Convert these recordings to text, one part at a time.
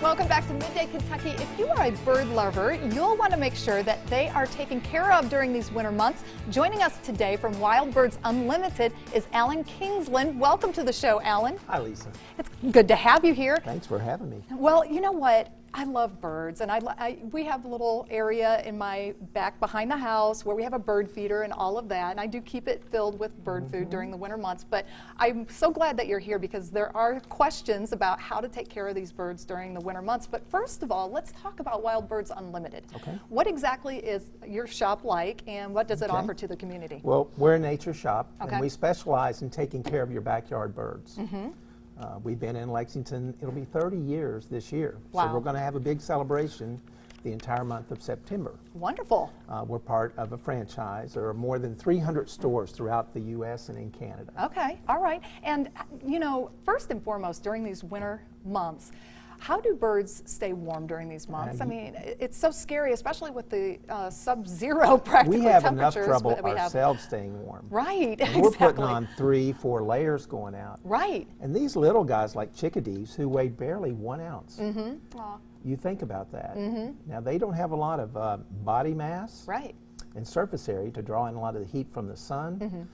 Welcome back to Midday Kentucky. If you are a bird lover, you'll want to make sure that they are taken care of during these winter months. Joining us today from Wild Birds Unlimited is Alan Kingsland. Welcome to the show, Alan. Hi, Lisa. It's good to have you here. Thanks for having me. Well, you know what? I love birds, and we have a little area in my back behind the house where we have a bird feeder and all of that, and I do keep it filled with bird food during the winter months. But I'm so glad that you're here because there are questions about how to take care of these birds during the winter months. But first of all, let's talk about Wild Birds Unlimited. Okay. What exactly is your shop like, and what does it offer to the community? Well, we're a nature shop, Okay. and we specialize in taking care of your backyard birds. We've been in Lexington, it'll be 30 years this year. Wow. So we're going to have a big celebration the entire month of September. Wonderful. We're part of a franchise. There are more than 300 stores throughout the U.S. and in Canada. Okay, all right. And, you know, first and foremost, during these winter months, how do birds stay warm during these months? I mean, it's so scary, especially with the sub-zero practically We have temperatures. enough trouble that we have. ourselves staying warm. Right, And we're exactly. putting on 3-4 layers going out. Right. And these little guys like chickadees who weigh barely 1 ounce. Aw, You think about that. Now, they don't have a lot of body mass right. and surface area to draw in a lot of the heat from the sun.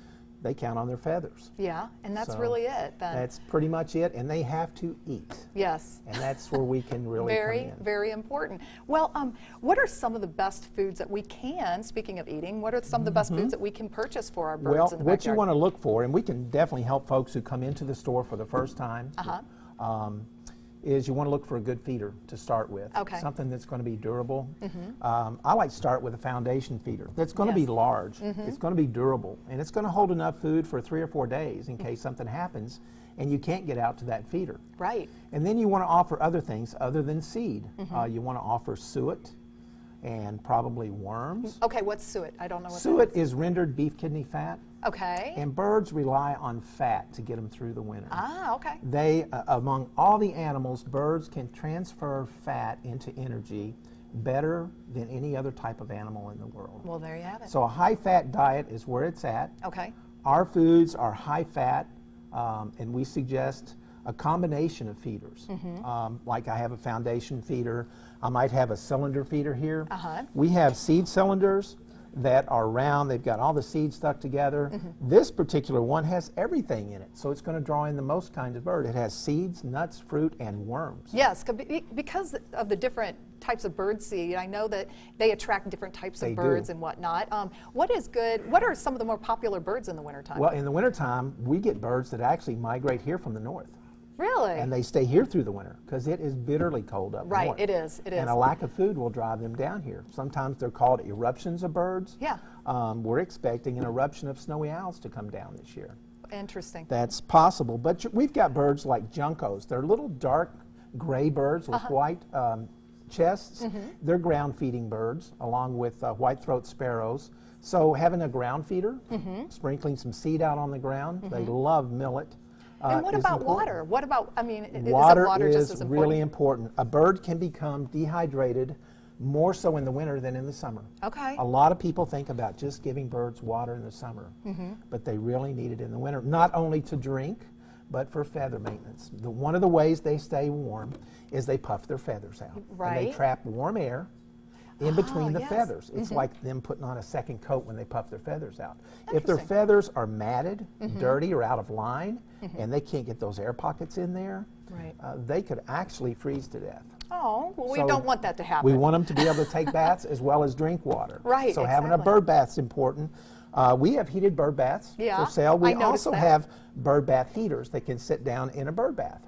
They count on their feathers. Yeah, and that's So really it then. That's pretty much it, and they have to eat. Yes. And that's where we can really come Very, in. very important. Well, what are some of the best foods that we can, speaking of eating, what are some of the best foods that we can purchase for our birds Well, in the what backyard? you want to look for, and we can definitely help folks who come into the store for the first time, is you want to look for a good feeder to start with. Okay. Something that's going to be durable. I like to start with a foundation feeder that's going to be large. It's going to be durable, and it's going to hold enough food for 3 or 4 days in case something happens and you can't get out to that feeder. Right. And then you want to offer other things other than seed. You want to offer suet and probably worms. Okay, what's suet? I don't know what Suet is rendered beef kidney fat, Okay. and birds rely on fat to get them through the winter. Ah, okay. They, among all the animals, birds can transfer fat into energy better than any other type of animal in the world. Well, there you have it. So a high-fat diet is where it's at. Okay. Our foods are high-fat, and we suggest a combination of feeders. Like I have a foundation feeder. I might have a cylinder feeder here. We have seed cylinders that are round. They've got all the seeds stuck together. This particular one has everything in it, so it's going to draw in the most kinds of bird. It has seeds, nuts, fruit, and worms. Yes, because of the different types of bird seed, I know that they attract different types of birds and whatnot. What is good? What are some of the more popular birds in the wintertime? Well, in the wintertime, we get birds that actually migrate here from the north. Really? And they stay here through the winter because it is bitterly cold up Right, north. it is, it is. And a lack of food will drive them down here. Sometimes they're called eruptions of birds. Yeah. We're expecting an eruption of snowy owls to come down this year. Interesting. That's possible, but we've got birds like juncos. They're little dark gray birds with white chests. They're ground feeding birds along with white-throat sparrows. So having a ground feeder, sprinkling some seed out on the ground, they love millet. And what is about important. water? What about, I mean, Water is water is just as important? really important. A bird can become dehydrated more so in the winter than in the summer. Okay. A lot of people think about just giving birds water in the summer, but they really need it in the winter, not only to drink, but for feather maintenance. One of the ways they stay warm is they puff their feathers out. And they Right. trap warm air in between the yes. feathers. It's like them putting on a second coat when they puff their feathers out. If their feathers are matted, dirty, or out of line, and they can't get those air pockets in there, Right. they could actually freeze to death. Oh, well, we So don't want that to happen. We want them to be able to take baths as well as drink water. Right, So having a exactly. bird bath is important. We have heated bird baths Yeah, for sale. We I noticed also that. have bird bath heaters that can sit down in a bird bath.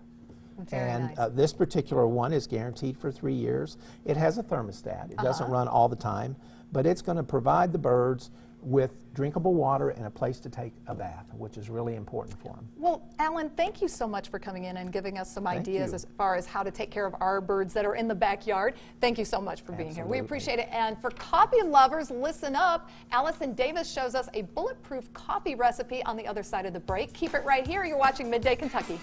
Very And nice. this particular one is guaranteed for 3 years. It has a thermostat. It doesn't run all the time, but it's going to provide the birds with drinkable water and a place to take a bath, which is really important for them. Well, Alan, thank you so much for coming in and giving us some ideas you. as far as how to take care of our birds that are in the backyard. Thank you so much for being here. We Absolutely. appreciate it. And for coffee lovers, listen up. Allison Davis shows us a bulletproof coffee recipe on the other side of the break. Keep it right here. You're watching Midday Kentucky.